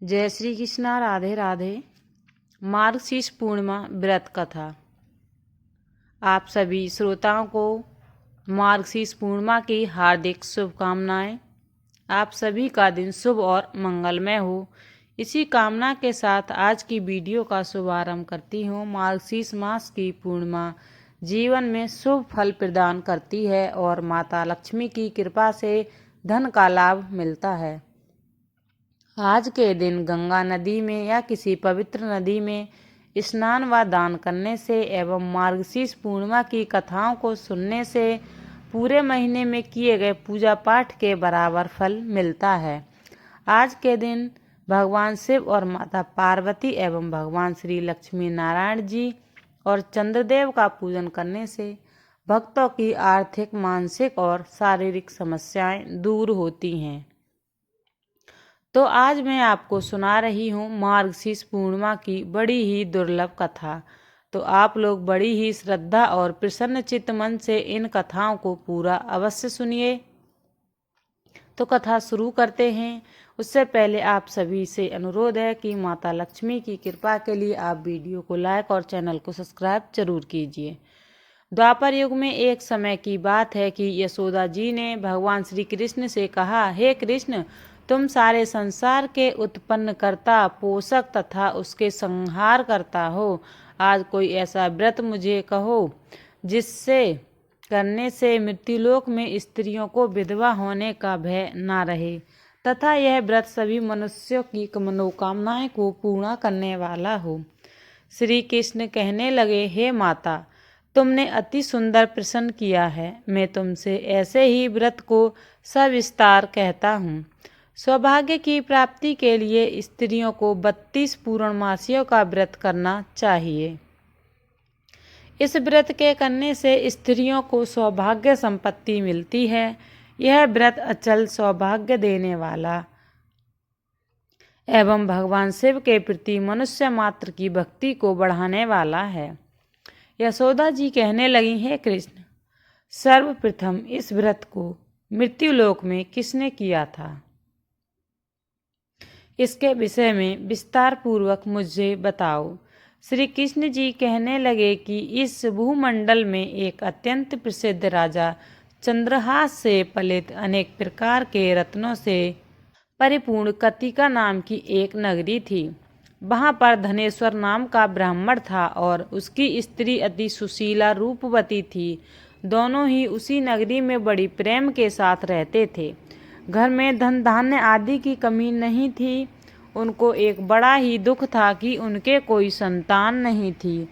जय श्री कृष्णा, राधे राधे। मार्गशीर्ष पूर्णिमा व्रत कथा। आप सभी श्रोताओं को मार्गशीर्ष पूर्णिमा की हार्दिक शुभकामनाएं। आप सभी का दिन शुभ और मंगलमय हो, इसी कामना के साथ आज की वीडियो का शुभारंभ करती हूँ। मार्गशीर्ष मास की पूर्णिमा जीवन में शुभ फल प्रदान करती है और माता लक्ष्मी की कृपा से धन का लाभ मिलता है। आज के दिन गंगा नदी में या किसी पवित्र नदी में स्नान व दान करने से एवं मार्गशीर्ष पूर्णिमा की कथाओं को सुनने से पूरे महीने में किए गए पूजा पाठ के बराबर फल मिलता है। आज के दिन भगवान शिव और माता पार्वती एवं भगवान श्री लक्ष्मी नारायण जी और चंद्रदेव का पूजन करने से भक्तों की आर्थिक, मानसिक और शारीरिक समस्याएं दूर होती हैं। तो आज मैं आपको सुना रही हूँ मार्गशीर्ष पूर्णिमा की बड़ी ही दुर्लभ कथा। तो आप लोग बड़ी ही श्रद्धा और प्रसन्न चित्त मन से इन कथाओं को पूरा अवश्य सुनिए। तो कथा शुरू करते हैं। उससे पहले आप सभी से अनुरोध है कि माता लक्ष्मी की कृपा के लिए आप वीडियो को लाइक और चैनल को सब्सक्राइब जरूर कीजिए। द्वापर युग में एक समय की बात है कि यशोदा जी ने भगवान श्री कृष्ण से कहा, हे कृष्ण, तुम सारे संसार के उत्पन्न करता, पोषक तथा उसके संहार करता हो। आज कोई ऐसा व्रत मुझे कहो जिससे करने से मृत्युलोक में स्त्रियों को विधवा होने का भय ना रहे तथा यह व्रत सभी मनुष्यों की मनोकामनाएं को पूर्ण करने वाला हो। श्री कृष्ण कहने लगे, हे माता, तुमने अति सुंदर प्रश्न किया है। मैं तुमसे ऐसे ही व्रत को सविस्तार कहता हूँ। सौभाग्य की प्राप्ति के लिए स्त्रियों को 32 पूर्णमासियों का व्रत करना चाहिए। इस व्रत के करने से स्त्रियों को सौभाग्य संपत्ति मिलती है। यह व्रत अचल सौभाग्य देने वाला एवं भगवान शिव के प्रति मनुष्य मात्र की भक्ति को बढ़ाने वाला है। यशोदा जी कहने लगी, हे कृष्ण, सर्वप्रथम इस व्रत को मृत्युलोक में किसने किया था? इसके विषय में विस्तार पूर्वक मुझे बताओ। श्री कृष्ण जी कहने लगे कि इस भूमंडल में एक अत्यंत प्रसिद्ध राजा चंद्रहास से पलित अनेक प्रकार के रत्नों से परिपूर्ण कतिका नाम की एक नगरी थी। वहाँ पर धनेश्वर नाम का ब्राह्मण था और उसकी स्त्री अति सुशीला रूपवती थी। दोनों ही उसी नगरी में बड़ी प्रेम के साथ रहते थे। घर में धन धान्य आदि की कमी नहीं थी। उनको एक बड़ा ही दुख था कि उनके कोई संतान नहीं थी।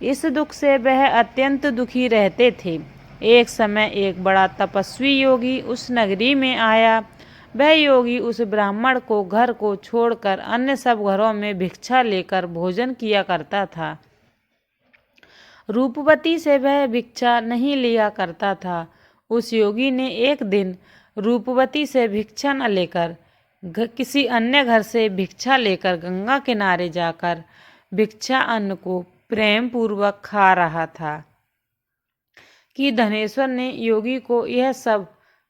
इस दुख से वह अत्यंत दुखी रहते थे। एक समय एक बड़ा तपस्वी योगी उस नगरी में आया। वह योगी उस ब्राह्मण को घर को छोड़कर अन्य सब घरों में भिक्षा लेकर भोजन किया करता था। रूपवती से वह भिक्षा नहीं लिया करता था। उस योगी ने एक दिन रूपवती से भिक्षा न लेकर किसी अन्य घर से भिक्षा लेकर गंगा किनारे जाकर भिक्षा अन्न को प्रेम पूर्वक खा रहा था कि धनेश्वर ने योगी को यह सब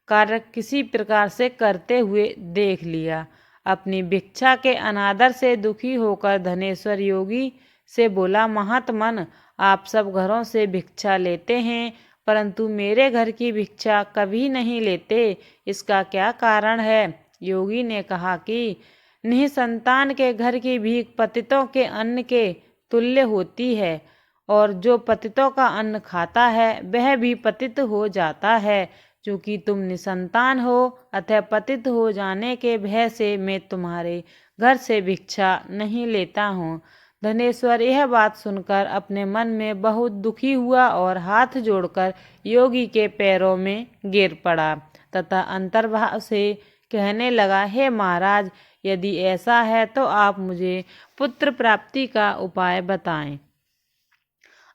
कार्य किसी प्रकार से करते हुए देख लिया। अपनी भिक्षा के अनादर से दुखी होकर धनेश्वर योगी से बोला, महात्मन, आप सब घरों से भिक्षा लेते हैं परंतु मेरे घर की भिक्षा कभी नहीं लेते, इसका क्या कारण है? योगी ने कहा कि निसंतान के घर की भीख पतितों के अन्न के तुल्य होती है और जो पतितों का अन्न खाता है वह भी पतित हो जाता है। चूँकि तुम निसंतान हो अतः पतित हो जाने के भय से मैं तुम्हारे घर से भिक्षा नहीं लेता हूँ। धनेश्वर यह बात सुनकर अपने मन में बहुत दुखी हुआ और हाथ जोड़कर योगी के पैरों में गिर पड़ा तथा अंतर्भाव से कहने लगा, हे महाराज, यदि ऐसा है तो आप मुझे पुत्र प्राप्ति का उपाय बताएं।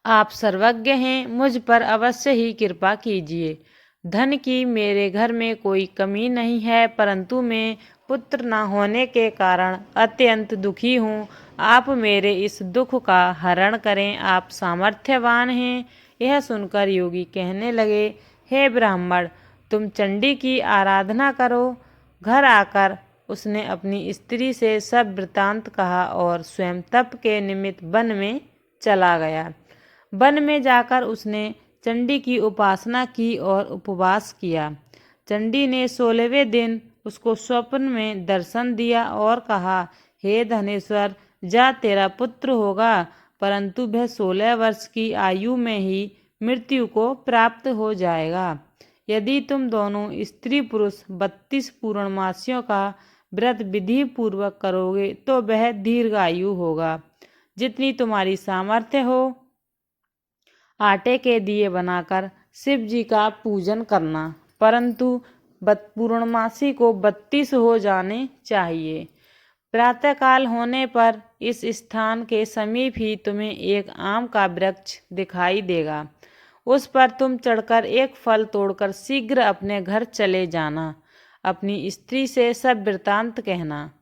आप सर्वज्ञ हैं, मुझ पर अवश्य ही कृपा कीजिए। धन की मेरे घर में कोई कमी नहीं है परंतु मैं पुत्र न होने के कारण अत्यंत दुखी हूँ। आप मेरे इस दुख का हरण करें, आप सामर्थ्यवान हैं। यह सुनकर योगी कहने लगे, हे ब्राह्मण, तुम चंडी की आराधना करो। घर आकर उसने अपनी स्त्री से सब वृतांत कहा और स्वयं तप के निमित्त वन में चला गया। वन में जाकर उसने चंडी की उपासना की और उपवास किया। चंडी ने 16वें दिन उसको स्वप्न में दर्शन दिया और कहा, हे धनेश्वर, जा, तेरा पुत्र होगा, परंतु वह 16 वर्ष की आयु में ही मृत्यु को प्राप्त हो जाएगा। यदि तुम दोनों स्त्री पुरुष 32 पूर्णमासियों का व्रत विधि पूर्वक करोगे तो वह दीर्घायु होगा। जितनी तुम्हारी सामर्थ्य हो, आटे के दिए बनाकर शिव जी का पूजन करना, परंतु पूर्णमासी को 32 हो जाने चाहिए। प्रातःकाल होने पर इस स्थान के समीप ही तुम्हें एक आम का वृक्ष दिखाई देगा। उस पर तुम चढ़कर एक फल तोड़कर शीघ्र अपने घर चले जाना। अपनी स्त्री से सब वृतांत कहना।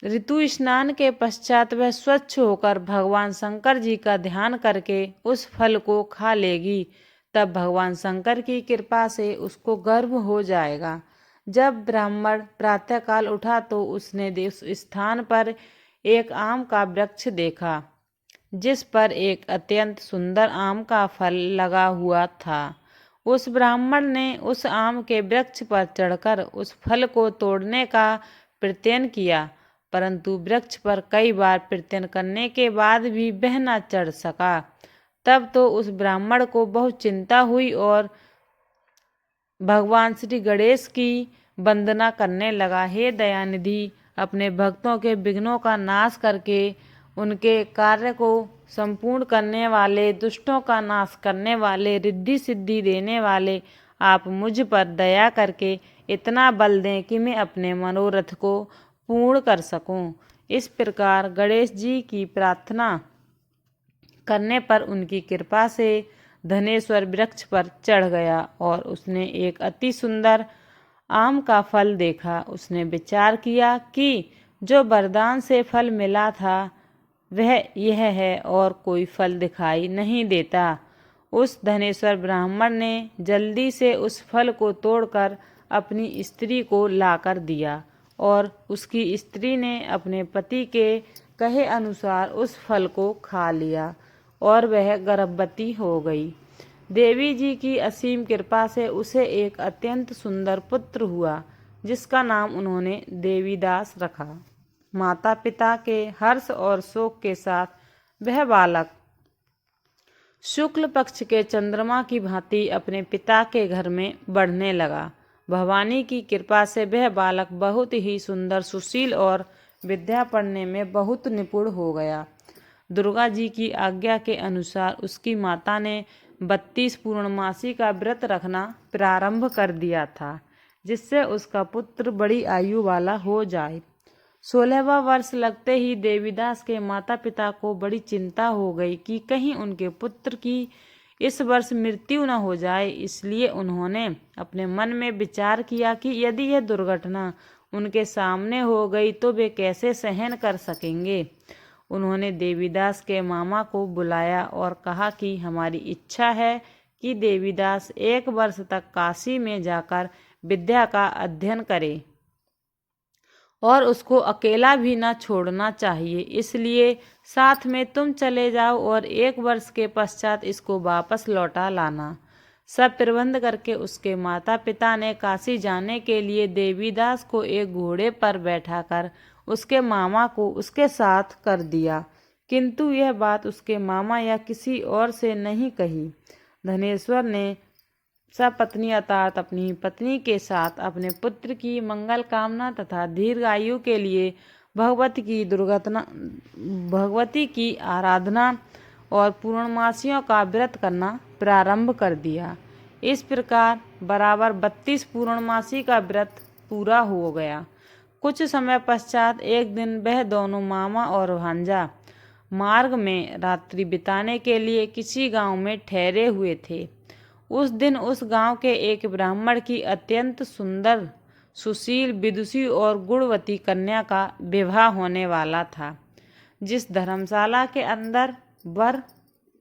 ऋतु स्नान के पश्चात वह स्वच्छ होकर भगवान शंकर जी का ध्यान करके उस फल को खा लेगी। तब भगवान शंकर की कृपा से उसको गर्भ हो जाएगा। जब ब्राह्मण प्रातःकाल उठा तो उसने उस स्थान पर एक आम का वृक्ष देखा, जिस पर एक अत्यंत सुंदर आम का फल लगा हुआ था। उस ब्राह्मण ने उस आम के वृक्ष पर चढ़कर उस फल को तोड़ने का प्रयत्न किया, परंतु वृक्ष पर कई बार प्रयत्न करने के बाद भी वह न चढ़ सका। तब तो उस ब्राह्मण को बहुत चिंता हुई और भगवान श्री गणेश की वंदना करने लगा। हे दयानिधि, अपने भक्तों के विघ्नों का नाश करके उनके कार्य को संपूर्ण करने वाले, दुष्टों का नाश करने वाले, रिद्धि सिद्धि देने वाले, आप मुझ पर दया करके इतना बल दें कि मैं अपने मनोरथ को पूर्ण कर सकूं। इस प्रकार गणेश जी की प्रार्थना करने पर उनकी कृपा से धनेश्वर वृक्ष पर चढ़ गया और उसने एक अति सुंदर आम का फल देखा। उसने विचार किया कि जो वरदान से फल मिला था वह यह है और कोई फल दिखाई नहीं देता। उस धनेश्वर ब्राह्मण ने जल्दी से उस फल को तोड़कर अपनी स्त्री को लाकर दिया और उसकी स्त्री ने अपने पति के कहे अनुसार उस फल को खा लिया और वह गर्भवती हो गई। देवी जी की असीम कृपा से उसे एक अत्यंत सुंदर पुत्र हुआ, जिसका नाम उन्होंने देवीदास रखा। माता पिता के हर्ष और शोक के साथ वह बालक शुक्ल पक्ष के चंद्रमा की भांति अपने पिता के घर में बढ़ने लगा। भवानी की कृपा से वह बालक बहुत ही सुंदर, सुशील और विद्या पढ़ने में बहुत निपुण हो गया। दुर्गा जी की आज्ञा के अनुसार उसकी माता ने 32 पूर्णमासी का व्रत रखना प्रारंभ कर दिया था, जिससे उसका पुत्र बड़ी आयु वाला हो जाए। 16वां वर्ष लगते ही देवीदास के माता पिता को बड़ी चिंता हो गई कि कहीं उनके पुत्र की इस वर्ष मृत्यु न हो जाए। इसलिए उन्होंने अपने मन में विचार किया कि यदि यह दुर्घटना उनके सामने हो गई तो वे कैसे सहन कर सकेंगे। उन्होंने देवीदास के मामा को बुलाया और कहा कि हमारी इच्छा है कि देवीदास 1 वर्ष तक काशी में जाकर विद्या का अध्ययन करे और उसको अकेला भी न छोड़ना चाहिए, इसलिए साथ में तुम चले जाओ और 1 वर्ष के पश्चात इसको वापस लौटा लाना। सब प्रबंध करके उसके माता पिता ने काशी जाने के लिए देवीदास को एक घोड़े पर बैठाकर उसके मामा को उसके साथ कर दिया, किंतु यह बात उसके मामा या किसी और से नहीं कही। धनेश्वर ने सपत्नी अर्थात अपनी पत्नी के साथ अपने पुत्र की मंगल कामना तथा दीर्घायु के लिए भगवती की आराधना और पूर्णमासियों का व्रत करना प्रारंभ कर दिया। इस प्रकार बराबर 32 पूर्णमासी का व्रत पूरा हो गया। कुछ समय पश्चात एक दिन वह दोनों मामा और भांजा मार्ग में रात्रि बिताने के लिए किसी गांव में ठहरे हुए थे। उस दिन उस गांव के एक ब्राह्मण की अत्यंत सुंदर, सुशील, विदुषी और गुणवती कन्या का विवाह होने वाला था। जिस धर्मशाला के अंदर वर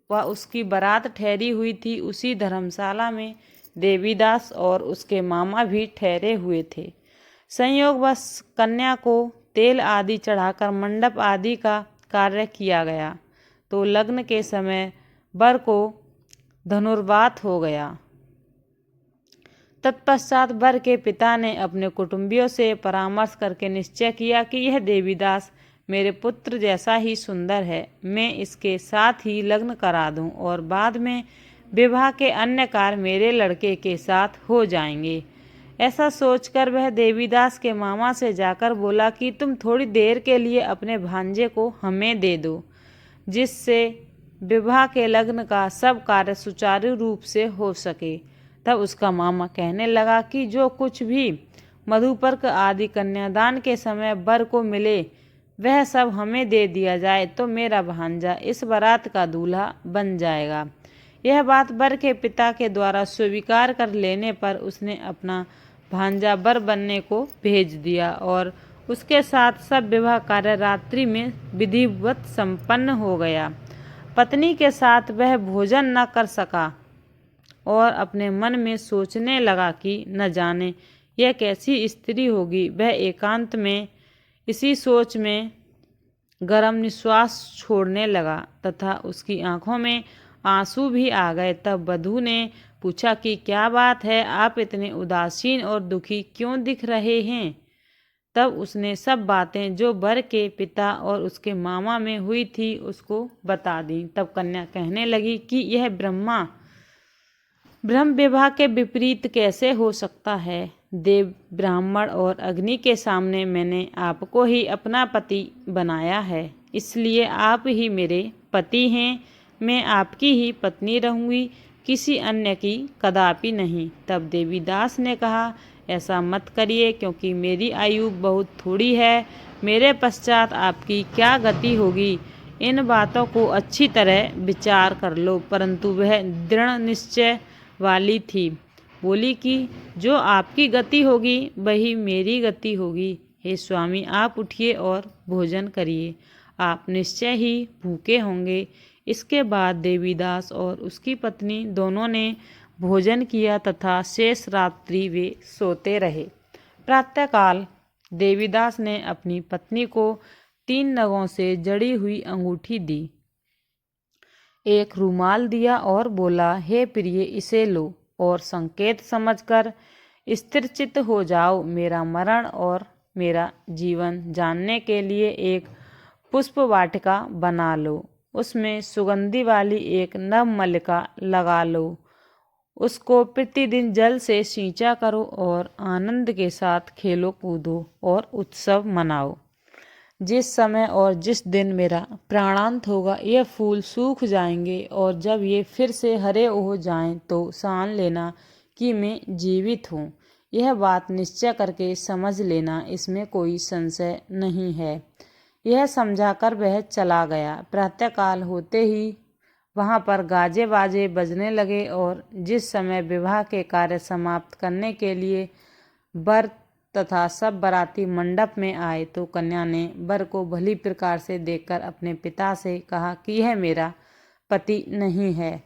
व उसकी बारात ठहरी हुई थी, उसी धर्मशाला में देवीदास और उसके मामा भी ठहरे हुए थे। संयोगवश कन्या को तेल आदि चढ़ाकर मंडप आदि का कार्य किया गया तो लग्न के समय वर को धनुर्वात हो गया। तत्पश्चात वर के पिता ने अपने कुटुंबियों से परामर्श करके निश्चय किया कि यह देवीदास मेरे पुत्र जैसा ही सुंदर है, मैं इसके साथ ही लग्न करा दूं और बाद में विवाह के अन्य कार्य मेरे लड़के के साथ हो जाएंगे। ऐसा सोचकर वह देवीदास के मामा से जाकर बोला कि तुम थोड़ी देर के लिए अपने भांजे को हमें दे दो, जिससे विवाह के लग्न का सब कार्य सुचारू रूप से हो सके। तब उसका मामा कहने लगा कि जो कुछ भी मधुपर्क आदि कन्यादान के समय वर को मिले वह सब हमें दे दिया जाए तो मेरा भांजा इस बारात का दूल्हा बन जाएगा। यह बात वर के पिता के द्वारा स्वीकार कर लेने पर उसने अपना भांजा वर बनने को भेज दिया और उसके साथ सब विवाह कार्य रात्रि में विधिवत संपन्न हो गया। पत्नी के साथ वह भोजन न कर सका और अपने मन में सोचने लगा कि न जाने यह कैसी स्त्री होगी। वह एकांत में इसी सोच में गरम निश्वास छोड़ने लगा तथा उसकी आंखों में आंसू भी आ गए। तब वधू ने पूछा कि क्या बात है, आप इतने उदासीन और दुखी क्यों दिख रहे हैं। तब उसने सब बातें जो वर के पिता और उसके मामा में हुई थी उसको बता दी। तब कन्या कहने लगी कि यह ब्रह्म विवाह के विपरीत कैसे हो सकता है। देव, ब्राह्मण और अग्नि के सामने मैंने आपको ही अपना पति बनाया है, इसलिए आप ही मेरे पति हैं। मैं आपकी ही पत्नी रहूंगी, किसी अन्य की कदापि नहीं। तब देवीदास ने कहा, ऐसा मत करिए, क्योंकि मेरी आयु बहुत थोड़ी है। मेरे पश्चात आपकी क्या गति होगी, इन बातों को अच्छी तरह विचार कर लो। परंतु वह दृढ़ निश्चय वाली थी, बोली कि जो आपकी गति होगी वही मेरी गति होगी। हे स्वामी, आप उठिए और भोजन करिए, आप निश्चय ही भूखे होंगे। इसके बाद देवीदास और उसकी पत्नी दोनों ने भोजन किया तथा शेष रात्रि वे सोते रहे। प्रातःकाल देवीदास ने अपनी पत्नी को 3 नगों से जड़ी हुई अंगूठी दी, एक रूमाल दिया और बोला, हे प्रिय, इसे लो और संकेत समझकर स्थिरचित्त हो जाओ। मेरा मरण और मेरा जीवन जानने के लिए एक पुष्प वाटिका बना लो, उसमें सुगंधि वाली एक नवमल्लिका लगा लो, उसको प्रतिदिन जल से सींचा करो और आनंद के साथ खेलो कूदो और उत्सव मनाओ। जिस समय और जिस दिन मेरा प्राणांत होगा ये फूल सूख जाएंगे और जब ये फिर से हरे हो जाएं तो सान लेना कि मैं जीवित हूँ। यह बात निश्चय करके समझ लेना, इसमें कोई संशय नहीं है। यह समझाकर वह चला गया। प्रातःकाल होते ही वहाँ पर गाजे बाजे बजने लगे और जिस समय विवाह के कार्य समाप्त करने के लिए वर तथा सब बाराती मंडप में आए तो कन्या ने वर को भली प्रकार से देखकर अपने पिता से कहा कि यह मेरा पति नहीं है,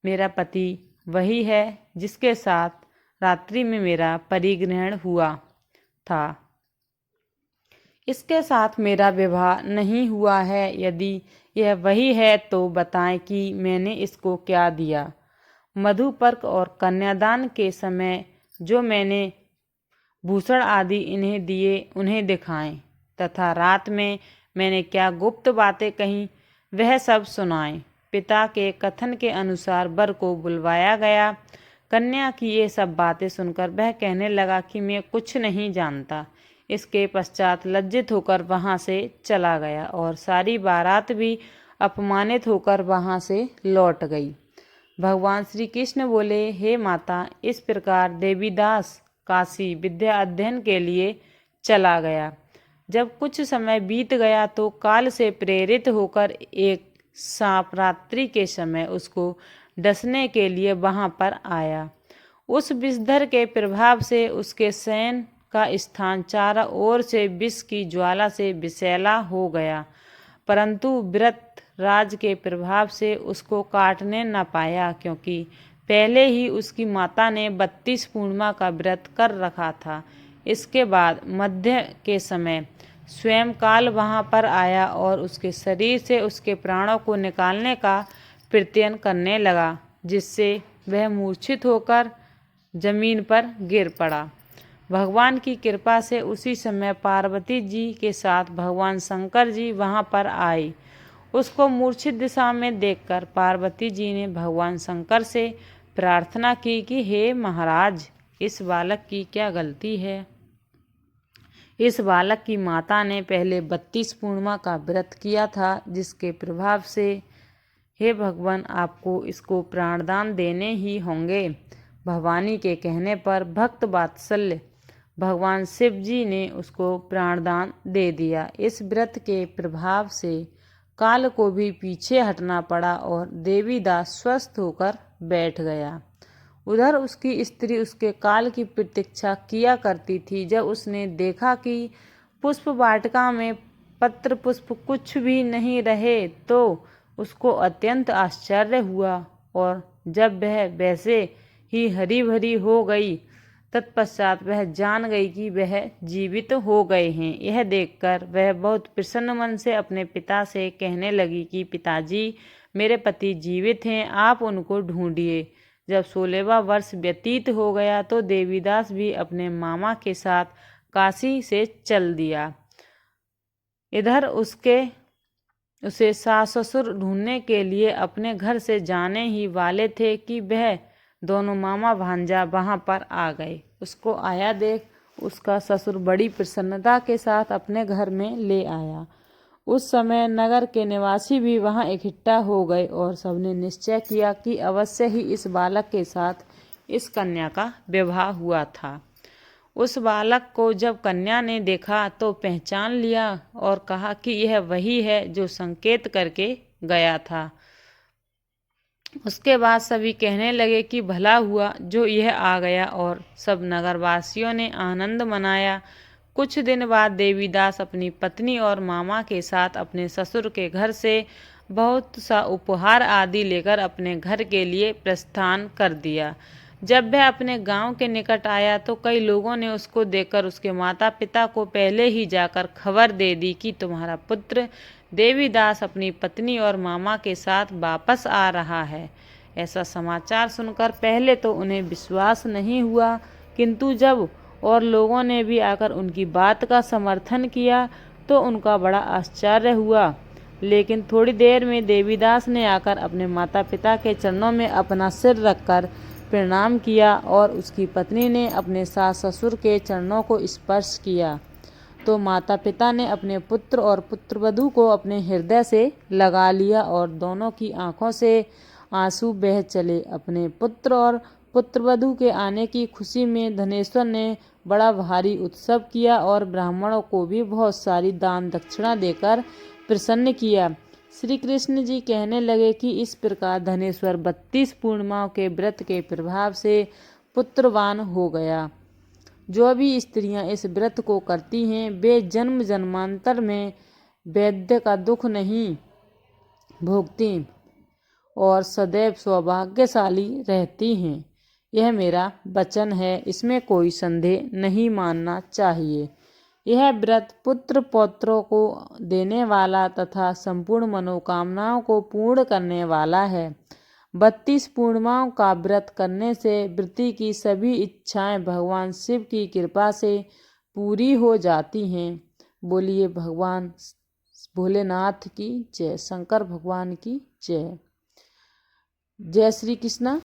मेरा पति वही है जिसके साथ रात्रि में मेरा परिग्रहण हुआ था। इसके साथ मेरा विवाह नहीं हुआ है। यदि यह वही है तो बताएं कि मैंने इसको क्या दिया। मधुपर्क और कन्यादान के समय जो मैंने भूषण आदि इन्हें दिए उन्हें दिखाएं तथा रात में मैंने क्या गुप्त बातें कहीं वह सब सुनाएं। पिता के कथन के अनुसार वर को बुलवाया गया। कन्या की ये सब बातें सुनकर वह कहने लगा कि मैं कुछ नहीं जानता। इसके पश्चात लज्जित होकर वहाँ से चला गया और सारी बारात भी अपमानित होकर वहाँ से लौट गई। भगवान श्री कृष्ण बोले, हे माता, इस प्रकार देवीदास काशी विद्या अध्ययन के लिए चला गया। जब कुछ समय बीत गया तो काल से प्रेरित होकर एक सांप रात्रि के समय उसको डसने के लिए वहां पर आया। उस विषधर के प्रभाव से उसके शयन का स्थान चारों ओर से विष की ज्वाला से विषैला हो गया, परंतु व्रत राज के प्रभाव से उसको काटने न पाया, क्योंकि पहले ही उसकी माता ने 32 पूर्णिमा का व्रत कर रखा था। इसके बाद मध्य के समय स्वयं काल वहाँ पर आया और उसके शरीर से उसके प्राणों को निकालने का प्रयत्न करने लगा, जिससे वह मूर्छित होकर जमीन पर गिर पड़ा। भगवान की कृपा से उसी समय पार्वती जी के साथ भगवान शंकर जी वहाँ पर आए। उसको मूर्छित दिशा में देखकर पार्वती जी ने भगवान शंकर से प्रार्थना की कि हे महाराज, इस बालक की क्या गलती है। इस बालक की माता ने पहले 32 पूर्णिमा का व्रत किया था, जिसके प्रभाव से हे भगवान, आपको इसको प्राणदान देने ही होंगे। भवानी के कहने पर भक्त वात्सल्य भगवान शिव जी ने उसको प्राणदान दे दिया। इस व्रत के प्रभाव से काल को भी पीछे हटना पड़ा और देवीदास स्वस्थ होकर बैठ गया। उधर उसकी स्त्री उसके काल की प्रतीक्षा किया करती थी। जब उसने देखा कि पुष्प वाटिका में पत्र पुष्प कुछ भी नहीं रहे तो उसको अत्यंत आश्चर्य हुआ, और जब वह वैसे ही हरी भरी हो गई तत्पश्चात वह जान गई कि वह जीवित हो गए हैं। यह देखकर वह बहुत प्रसन्न मन से अपने पिता से कहने लगी कि पिताजी, मेरे पति जीवित हैं, आप उनको ढूंढिए। जब 16वां वर्ष व्यतीत हो गया तो देवीदास भी अपने मामा के साथ काशी से चल दिया। इधर उसे सास ससुर ढूंढने के लिए अपने घर से जाने ही वाले थे कि वह दोनों मामा भांजा वहां पर आ गए। उसको आया देख उसका ससुर बड़ी प्रसन्नता के साथ अपने घर में ले आया। उस समय नगर के निवासी भी वहां इकट्ठा हो गए और सबने निश्चय किया कि अवश्य ही इस बालक के साथ इस कन्या का विवाह हुआ था। उस बालक को जब कन्या ने देखा तो पहचान लिया और कहा कि यह वही है जो संकेत करके गया था। उसके बाद सभी कहने लगे कि भला हुआ जो यह आ गया, और सब नगरवासियों ने आनंद मनाया। कुछ दिन बाद देवीदास अपनी पत्नी और मामा के साथ अपने ससुर के घर से बहुत सा उपहार आदि लेकर अपने घर के लिए प्रस्थान कर दिया। जब वह अपने गांव के निकट आया तो कई लोगों ने उसको देखकर उसके माता पिता को पहले ही जाकर खबर दे दी कि तुम्हारा पुत्र देवीदास अपनी पत्नी और मामा के साथ वापस आ रहा है। ऐसा समाचार सुनकर पहले तो उन्हें विश्वास नहीं हुआ, किंतु जब और लोगों ने भी आकर उनकी बात का समर्थन किया तो उनका बड़ा आश्चर्य हुआ। लेकिन थोड़ी देर में देवीदास ने आकर अपने माता पिता के चरणों में अपना सिर रखकर प्रणाम किया और उसकी पत्नी ने अपने सास ससुर के चरणों को स्पर्श किया तो माता पिता ने अपने पुत्र और पुत्रवधू को अपने हृदय से लगा लिया और दोनों की आंखों से आंसू बह चले। अपने पुत्र और पुत्रवधू के आने की खुशी में धनेश्वर ने बड़ा भारी उत्सव किया और ब्राह्मणों को भी बहुत सारी दान दक्षिणा देकर प्रसन्न किया। श्री कृष्ण जी कहने लगे कि इस प्रकार धनेश्वर 32 पूर्णिमाओं के व्रत के प्रभाव से पुत्रवान हो गया। जो भी स्त्रियां इस व्रत को करती हैं वे जन्म जन्मांतर में वैद्य का दुख नहीं भोगती और सदैव सौभाग्यशाली रहती हैं। यह मेरा वचन है, इसमें कोई संदेह नहीं मानना चाहिए। यह व्रत पुत्र पौत्रों को देने वाला तथा संपूर्ण मनोकामनाओं को पूर्ण करने वाला है। 32 पूर्णिमाओं का व्रत करने से व्रती की सभी इच्छाएं भगवान शिव की कृपा से पूरी हो जाती हैं। बोलिए भगवान भोलेनाथ की जय, शंकर भगवान की जय। जय श्री कृष्णा।